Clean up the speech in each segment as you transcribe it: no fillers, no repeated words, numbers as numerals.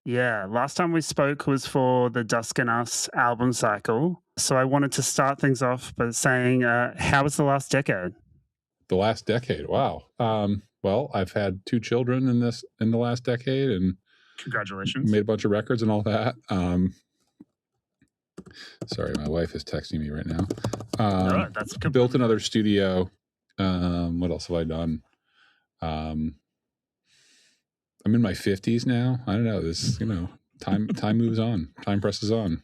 Yeah, last time we spoke was for the Dusk and Us album cycle. So I wanted to start things off by saying, how was the last decade? The last decade, wow. Well, I've had 2 children in the last decade, and Congratulations. made a bunch of records and all that. Sorry, my wife is texting me right now. No, that's built another studio. What else have I done? I'm in my 50s now. I don't know. This, time moves on. Time presses on.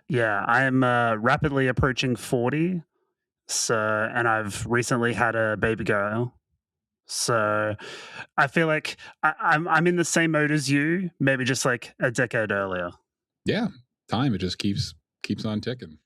Yeah, I'm rapidly approaching 40. So, and I've recently had a baby girl. So I feel like I'm in the same mode as you, maybe just like a decade earlier. Yeah, time, it just keeps on ticking.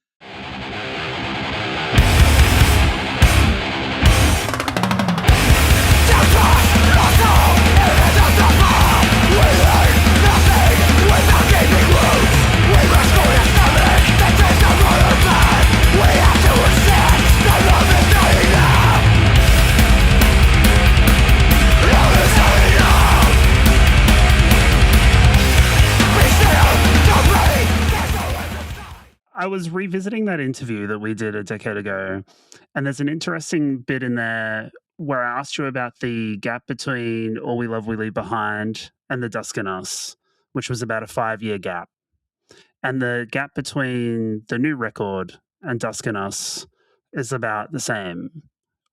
I was revisiting that interview that we did a decade ago, and there's an interesting bit in there where I asked you about the gap between All We Love, We Leave Behind and The Dusk and Us, which was about a 5-year gap. And the gap between the new record and Dusk and Us is about the same,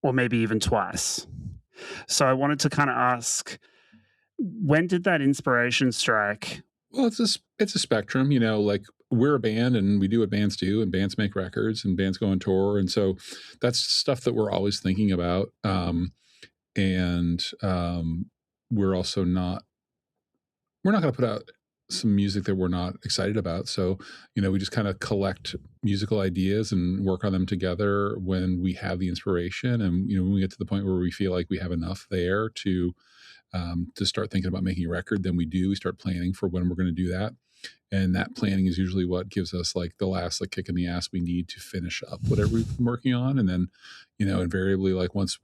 or maybe even twice. So I wanted to kind of ask, when did that inspiration strike? Well, it's a spectrum, like we're a band and we do what bands do, and bands make records and bands go on tour. And so that's stuff that we're always thinking about. We're also we're not going to put out some music that we're not excited about. So, we just kind of collect musical ideas and work on them together when we have the inspiration. And, when we get to the point where we feel like we have enough there to start thinking about making a record, then we start planning for when we're going to do that. And that planning is usually what gives us like the last kick in the ass we need to finish up whatever we've been working on. And then, invariably, like once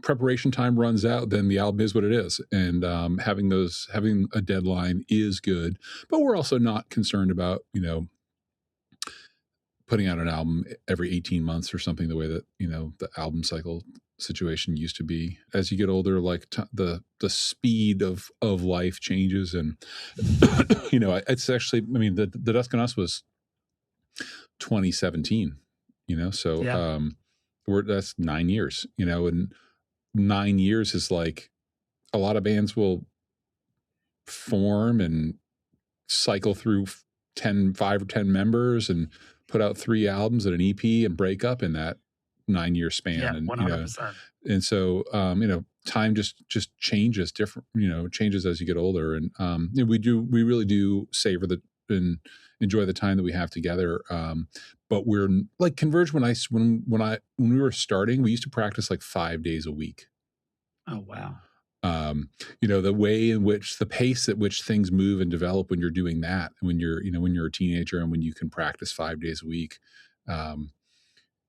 preparation time runs out, then the album is what it is. And having a deadline is good, but we're also not concerned about, putting out an album every 18 months or something, the way that, the album cycle situation used to be. As you get older, like the speed of life changes. And, it's actually, the Dusk and Us was 2017, so, Yeah. that's 9 years, and 9 years is like a lot of bands will form and cycle through 5 or 10 members and put out 3 albums and an EP and break up in that 9-year span. Yeah, and 100%. And so time just changes different, changes as you get older. And we really do savor and enjoy the time that we have together. But we're like Converge, when we were starting, we used to practice like 5 days a week. Oh, wow. The way in which the pace at which things move and develop when you're doing that, when you're a teenager and when you can practice 5 days a week,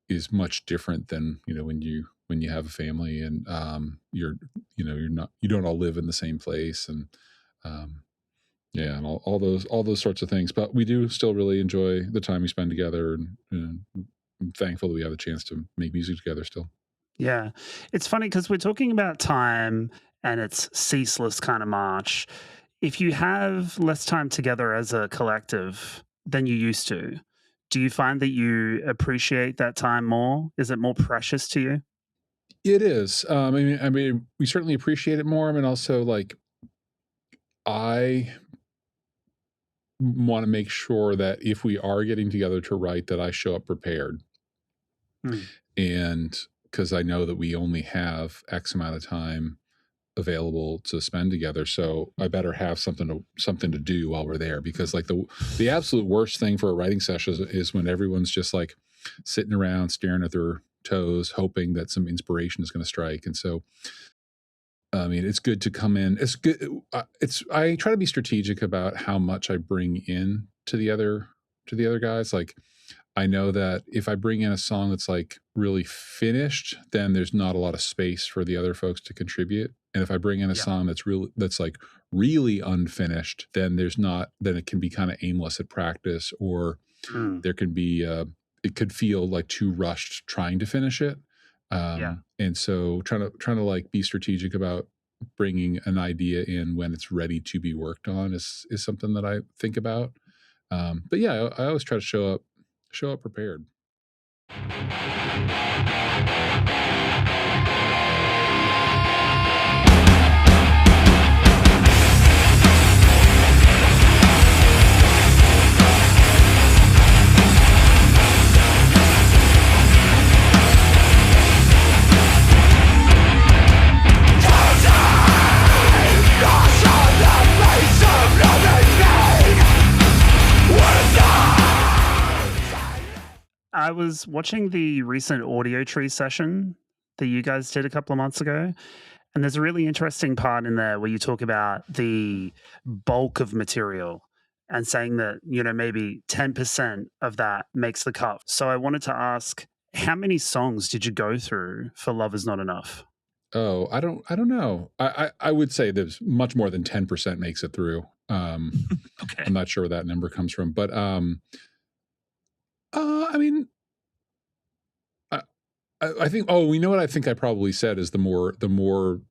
is much different than, when you have a family and, you don't all live in the same place. And, and all those sorts of things, but we do still really enjoy the time we spend together. And I'm thankful that we have the chance to make music together still. Yeah. It's funny because we're talking about time and its ceaseless kind of march. If you have less time together as a collective than you used to, do you find that you appreciate that time more? Is it more precious to you? It is. We certainly appreciate it more. Also, like, I want to make sure that if we are getting together to write, that I show up prepared. And because I know that we only have X amount of time available to spend together, so I better have something to do while we're there. Because like the absolute worst thing for a writing session is when everyone's just like sitting around staring at their toes, hoping that some inspiration is going to strike. And so, it's good to come in. It's good. I try to be strategic about how much I bring in to the other guys. Like, I know that if I bring in a song that's like really finished, then there's not a lot of space for the other folks to contribute. And if I bring in a Yeah. song that's like really unfinished, then then it can be kind of aimless at practice, or Mm, there can be it could feel like too rushed trying to finish it. yeah. And so trying to like be strategic about bringing an idea in when it's ready to be worked on is something that I think about. But yeah, I always try to show up prepared. I was watching the recent Audiotree session that you guys did a couple of months ago, and there's a really interesting part in there where you talk about the bulk of material and saying that, maybe 10% of that makes the cut. So I wanted to ask, how many songs did you go through for Love Is Not Enough? Oh, I don't know. I would say there's much more than 10% makes it through. Okay. I'm not sure where that number comes from, but I mean, I, I think. Oh, we know what I think I probably said is the more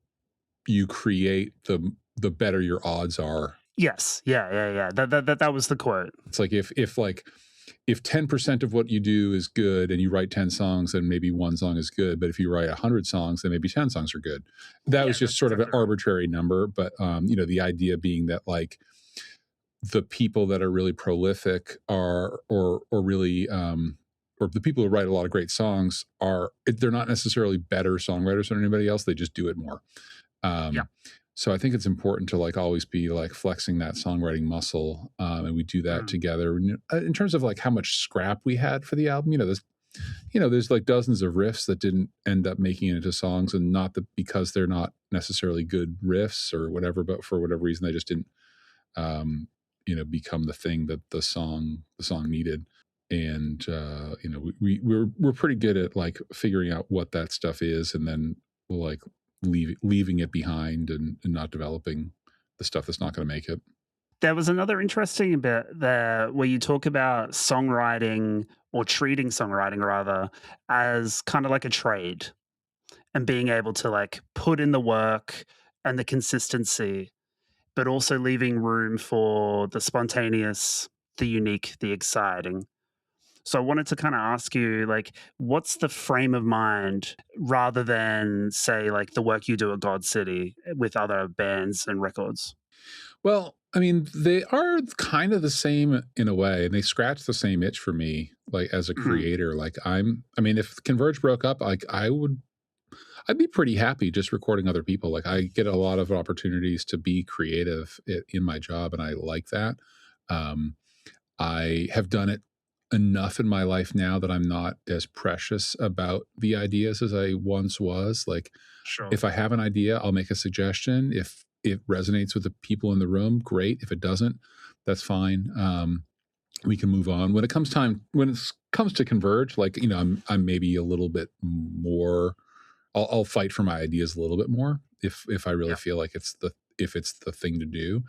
you create, the better your odds are. Yes. Yeah. Yeah. Yeah. That was the quote. It's like if 10% of what you do is good and you write 10 songs, then maybe one song is good. But if you write 100 songs, then maybe 10 songs are good. That Yeah. was just That's sort of an exactly right. arbitrary number. But, the idea being that like the people that are really prolific are, or really, or the people who write a lot of great songs they're not necessarily better songwriters than anybody else. They just do it more. Yeah. Um, so I think it's important to like always be like flexing that songwriting muscle, and we do that Mm, together. In terms of like how much scrap we had for the album, there's like dozens of riffs that didn't end up making it into songs, and not that because they're not necessarily good riffs or whatever, but for whatever reason they just didn't, um, become the thing that the song needed. And we're pretty good at like figuring out what that stuff is, and then we'll like leaving it behind, and not developing the stuff that's not going to make it. There was another interesting bit there where you talk about songwriting, or treating songwriting rather, as kind of like a trade, and being able to like put in the work and the consistency, but also leaving room for the spontaneous, the unique, the exciting. So I wanted to kind of ask you, like, what's the frame of mind rather than say like the work you do at God City with other bands and records? Well, I mean, they are kind of the same in a way, and they scratch the same itch for me, like as a Mhm. creator. Like I mean, if Converge broke up, like I'd be pretty happy just recording other people. Like I get a lot of opportunities to be creative in my job, and I like that. Um, I have done it enough in my life now that I'm not as precious about the ideas as I once was. Like Sure. if I have an idea, I'll make a suggestion. If it resonates with the people in the room, great. If it doesn't, that's fine. We can move on. When it comes to Converge, like I'm maybe a little bit more. I'll fight for my ideas a little bit more if I really Yeah. feel like if it's the thing to do.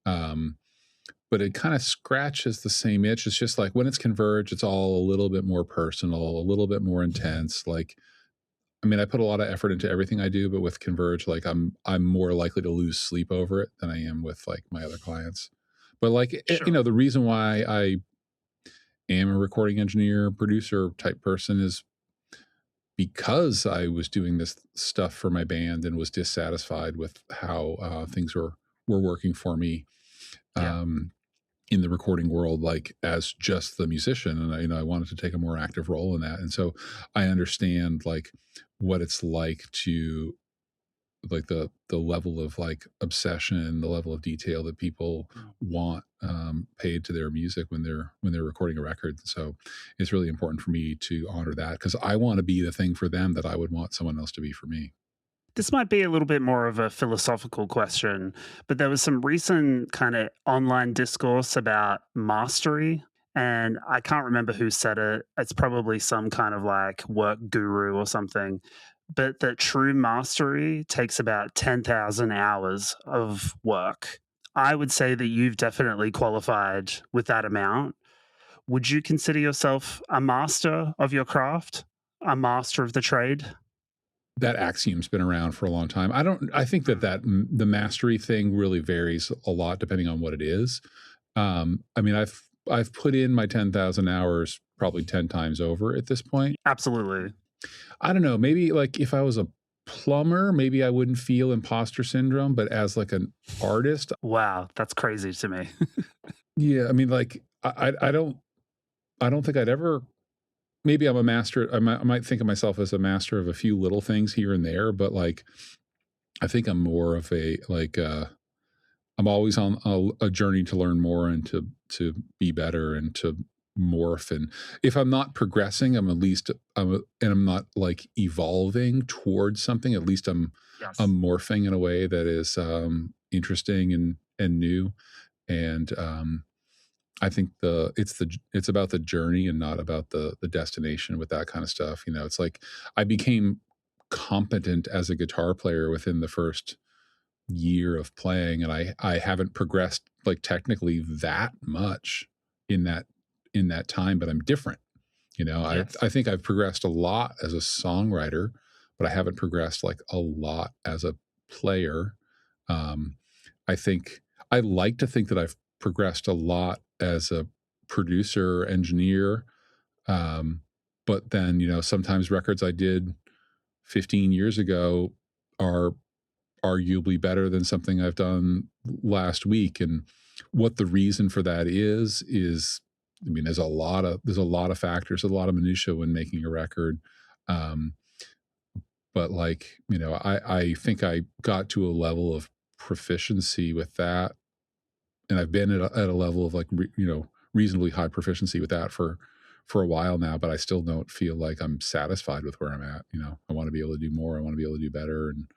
Um, but it kind of scratches the same itch. It's just like when it's Converge, it's all a little bit more personal, a little bit more intense. Like I mean, I put a lot of effort into everything I do, but with Converge, like I'm more likely to lose sleep over it than I am with like my other clients. But like Sure. the reason why I am a recording engineer, producer type person is because I was doing this stuff for my band and was dissatisfied with how things were working for me. Yeah. Um, in the recording world, like as just the musician, and I wanted to take a more active role in that, and so I understand like what it's like to like the level of like obsession, the level of detail that people Mm. want paid to their music when they're recording a record. So it's really important for me to honor that because I want to be the thing for them that I would want someone else to be for me. This might be a little bit more of a philosophical question, but there was some recent kind of online discourse about mastery And I can't remember who said it. It's probably some kind of like work guru or something. But that true mastery takes about 10,000 hours of work. I would say that you've definitely qualified with that amount. Would you consider yourself a master of your craft? A master of the trade? That axiom's been around for a long time. I think that the mastery thing really varies a lot depending on what it is. I mean, I've put in my 10,000 hours probably 10 times over at this point. Absolutely. I don't know, maybe like if I was a plumber, maybe I wouldn't feel imposter syndrome, but as like an artist, Wow, that's crazy to me. yeah, I mean, like I don't think I'd ever. Maybe I'm a master. I might think of myself as a master of a few little things here and there, but like I think I'm more of a like I'm always on a journey to learn more and to be better and to morph. And if I'm not progressing, I'm at least and I'm not like evolving towards something. At least I'm Yes. morphing in a way that is interesting and new. And I think it's about the journey and not about the destination with that kind of stuff. You know, it's like I became competent as a guitar player within the first year of playing, and I haven't progressed like technically that much in that time, but I'm different. You know, Yes. I think I've progressed a lot as a songwriter, but I haven't progressed like a lot as a player. Um, I think I like to think that I've progressed a lot as a producer, engineer. Um, but then, you know, sometimes records I did 15 years ago are arguably better than something I've done last week. And what the reason for that is, I mean, there's a lot of factors, a lot of minutia when making a record. Um, but like, you know, I think I got to a level of proficiency with that, and I've been at a level of like, you know, reasonably high proficiency with that for a while now, but I still don't feel like I'm satisfied with where I'm at. You know, I want to be able to do more. I want to be able to do better. And,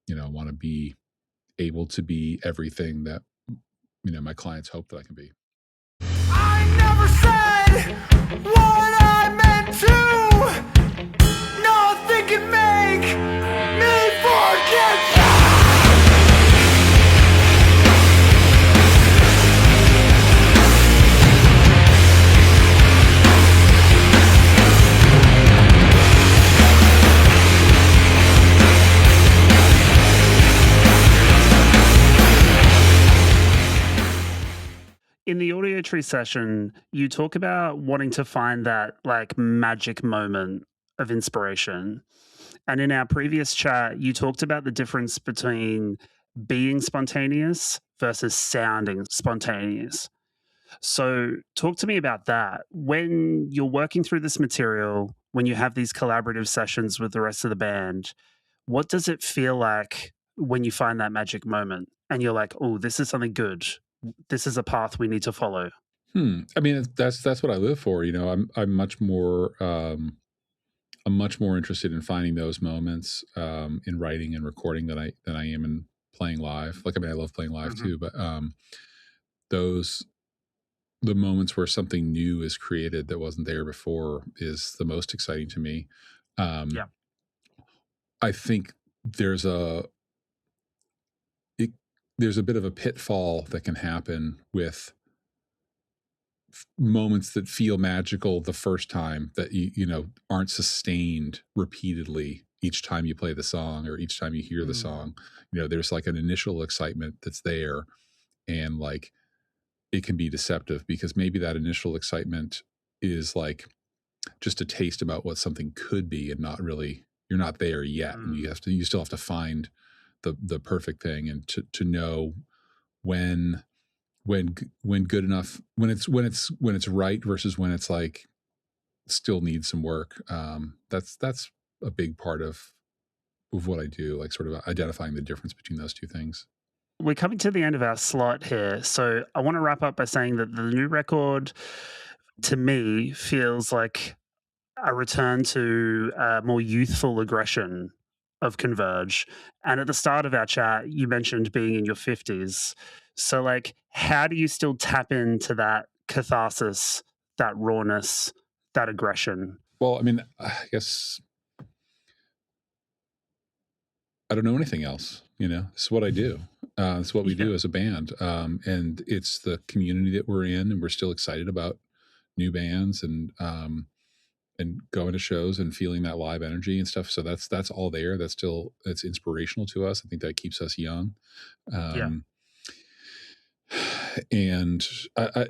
you know, I want to be able to be everything that, you know, my clients hope that I can be. I never said what I meant to. Nothing can make me forget you. In the Audiotree session, you talk about wanting to find that like magic moment of inspiration. And in our previous chat, you talked about the difference between being spontaneous versus sounding spontaneous. So, talk to me about that. When you're working through this material, when you have these collaborative sessions with the rest of the band, what does it feel like when you find that magic moment and you're like, oh, this is something good? This is a path we need to follow. I mean, that's what I live for. You know, I'm much more interested in finding those moments in writing and recording than I am in playing live. Like, I mean, I love playing live too, but those the moments where something new is created that wasn't there before is the most exciting to me. Yeah. I think there's a there's a bit of a pitfall that can happen with moments that feel magical the first time that you know aren't sustained repeatedly each time you play the song or each time you hear the song. You know, there's like an initial excitement that's there, and like it can be deceptive because maybe that initial excitement is like just a taste about what something could be and not really, you're not there yet. And you still have to find the perfect thing, and to know when good enough, when it's right versus when it's like still needs some work. That's a big part of what I do, like sort of identifying the difference between those two things. We're coming to the end of our slot here. So I want to wrap up by saying that the new record to me feels like a return to more youthful aggression of Converge. And at the start of our chat, you mentioned being in your 50s. So, like, how do you still tap into that catharsis, that rawness, that aggression? Well, I mean, I guess I don't know anything else. It's what I do. It's what we do as a band. And it's the community that we're in, and we're still excited about new bands and going to shows and feeling that live energy and stuff. So that's all there. It's inspirational to us. I think that keeps us young. And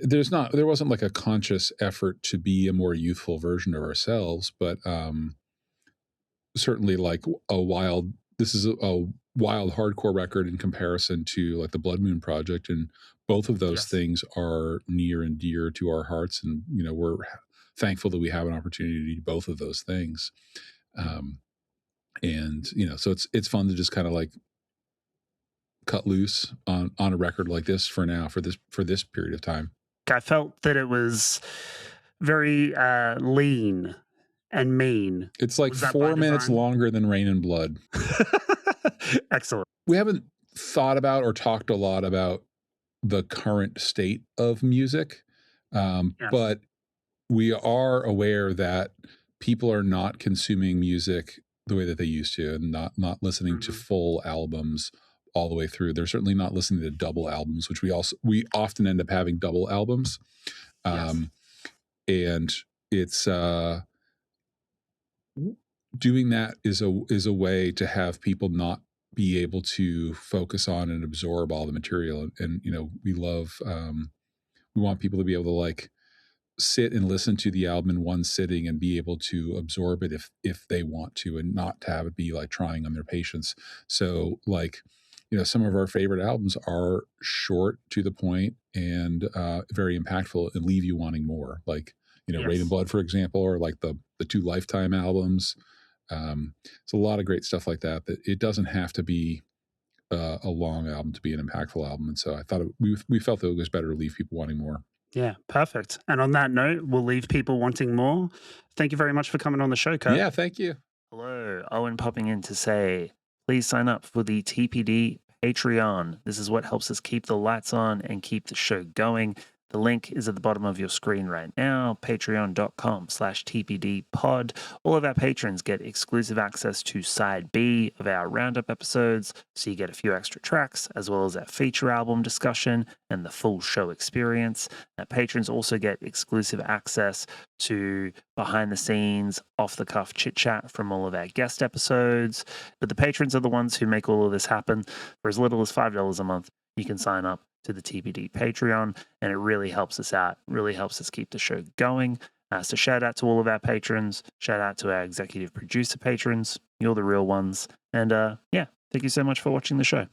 there wasn't like a conscious effort to be a more youthful version of ourselves, but certainly like this is a wild hardcore record in comparison to like the Blood Moon project, and both of those things are near and dear to our hearts, and we're thankful that we have an opportunity to do both of those things. And so it's fun to just kind of like cut loose on a record like this for this period of time. I felt that it was very lean and mean. It's like 4 minutes longer than Rain and Blood. Excellent. We haven't thought about or talked a lot about the current state of music, but we are aware that people are not consuming music the way that they used to, and not listening to full albums all the way through. They're certainly not listening to double albums, which we often end up having double albums. And it's doing that is a way to have people not be able to focus on and absorb all the material. And we love, we want people to be able to like sit and listen to the album in one sitting and be able to absorb it if they want to, and not to have it be like trying on their patience. So like, some of our favorite albums are short, to the point, and very impactful, and leave you wanting more. Like, Rain and Blood, for example, or like the 2 Lifetime albums. It's a lot of great stuff like that it doesn't have to be a long album to be an impactful album. And so I thought we felt that it was better to leave people wanting more. Yeah, perfect. And on that note, we'll leave people wanting more. Thank you very much for coming on the show, Kurt. Yeah, thank you. Hello, Owen popping in to say, please sign up for the TPD Patreon. This is what helps us keep the lights on and keep the show going. The link is at the bottom of your screen right now, patreon.com/tpdpod. All of our patrons get exclusive access to Side B of our roundup episodes, so you get a few extra tracks, as well as our feature album discussion and the full show experience. Our patrons also get exclusive access to behind-the-scenes, off-the-cuff chit-chat from all of our guest episodes. But the patrons are the ones who make all of this happen. For as little as $5 a month, you can sign up to the TPD Patreon, and it really helps us out, really helps us keep the show going. So shout out to all of our patrons, shout out to our executive producer patrons. You're the real ones. And thank you so much for watching the show.